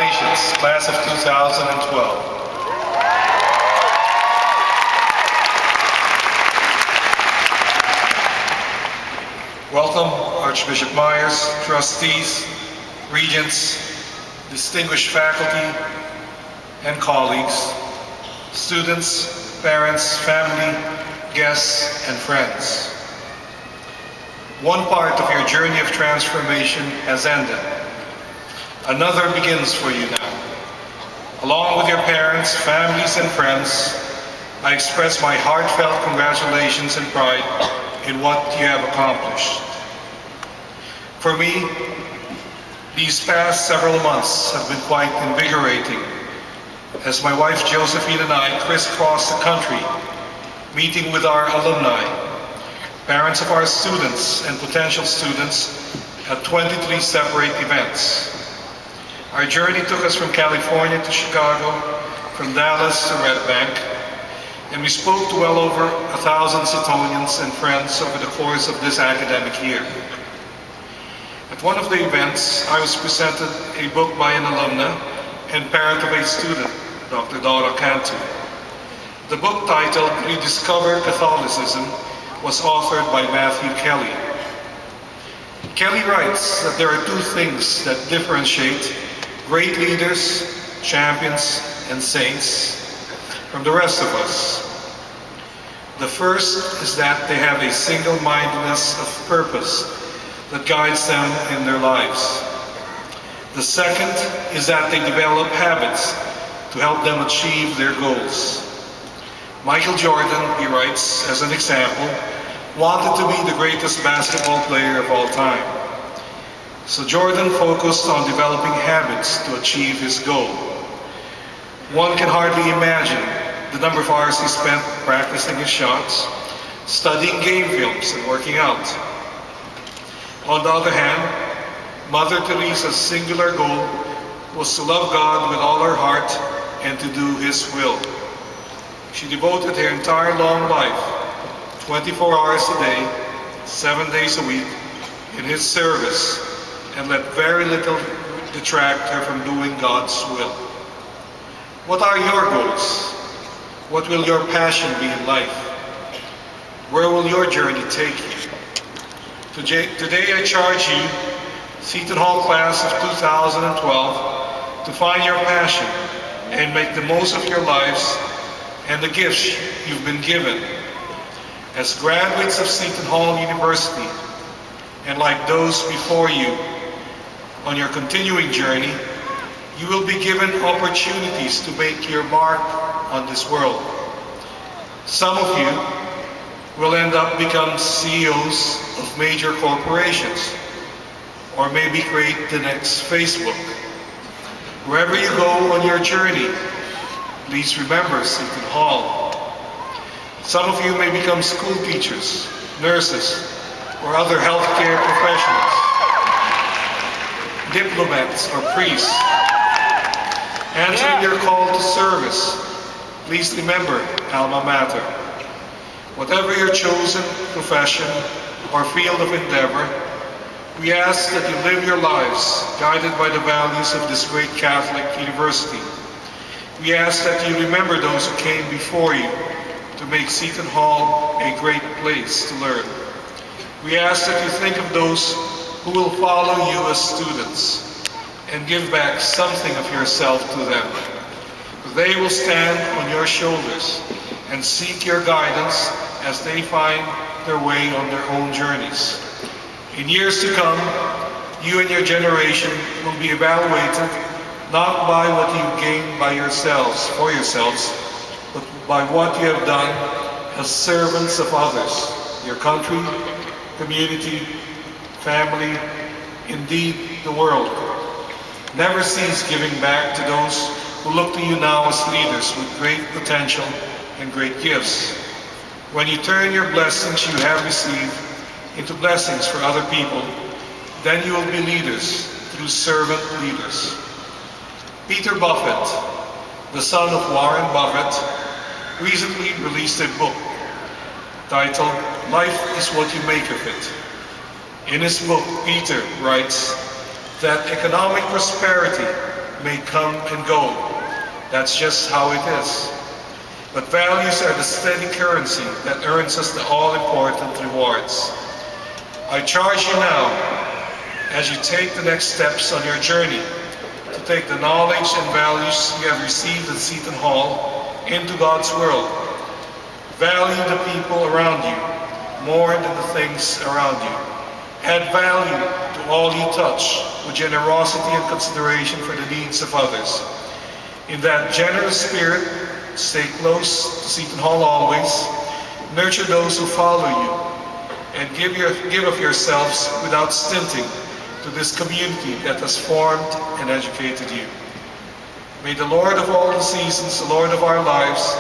Congratulations, class of 2012. Welcome, Archbishop Myers, trustees, regents, distinguished faculty and colleagues, students, parents, family, guests, and friends. One part of your journey of transformation has ended. Another begins for you now. Along with your parents, families, and friends, I express my heartfelt congratulations and pride in what you have accomplished. For me, these past several months have been quite invigorating as my wife Josephine and I crisscross the country, meeting with our alumni, parents of our students and potential students at 23 separate events. Our journey took us from California to Chicago, from Dallas to Red Bank, and we spoke to well over 1,000 Setonians and friends over the course of this academic year. At one of the events, I was presented a book by an alumna and parent of a student, Dr. Dora Cantu. The book, titled Rediscover Catholicism, was authored by Matthew Kelly. Kelly writes that there are two things that differentiate great leaders, champions, and saints from the rest of us. The first is that they have a single-mindedness of purpose that guides them in their lives. The second is that they develop habits to help them achieve their goals. Michael Jordan, he writes, as an example, wanted to be the greatest basketball player of all time. So Jordan focused on developing habits to achieve his goal. One can hardly imagine the number of hours he spent practicing his shots, studying game films, and working out. On the other hand, Mother Teresa's singular goal was to love God with all her heart and to do His will. She devoted her entire long life, 24 hours a day, 7 days a week, in His service, and let very little detract her from doing God's will. What are your goals? What will your passion be in life? Where will your journey take you? Today I charge you, Seton Hall class of 2012, to find your passion and make the most of your lives and the gifts you've been given. As graduates of Seton Hall University, and like those before you, on your continuing journey, you will be given opportunities to make your mark on this world. Some of you will end up become CEOs of major corporations, or maybe create the next Facebook. Wherever you go on your journey, please remember Seton Hall. Some of you may become school teachers, nurses, or other healthcare professionals, diplomats or priests. Answering your call to service, please remember Alma Mater. Whatever your chosen profession or field of endeavor, we ask that you live your lives guided by the values of this great Catholic university. We ask that you remember those who came before you to make Seton Hall a great place to learn. We ask that you think of those who will follow you as students and give back something of yourself to them. They will stand on your shoulders and seek your guidance as they find their way on their own journeys. In years to come, you and your generation will be evaluated not by what you gained by yourselves, for yourselves, but by what you have done as servants of others, your country, community, family, indeed the world. Never cease giving back to those who look to you now as leaders with great potential and great gifts. When you turn your blessings you have received into blessings for other people, then you will be leaders through servant leaders. Peter Buffett, the son of Warren Buffett, recently released a book titled Life is What You Make of It. In his book, Peter writes that economic prosperity may come and go. That's just how it is. But values are the steady currency that earns us the all-important rewards. I charge you now, as you take the next steps on your journey, to take the knowledge and values you have received at Seton Hall into God's world. Value the people around you more than the things around you. Add value to all you touch with generosity and consideration for the needs of others. In that generous spirit, stay close to Seton Hall always. Nurture those who follow you, and give of yourselves without stinting to this community that has formed and educated you. May the Lord of all the seasons, the Lord of our lives,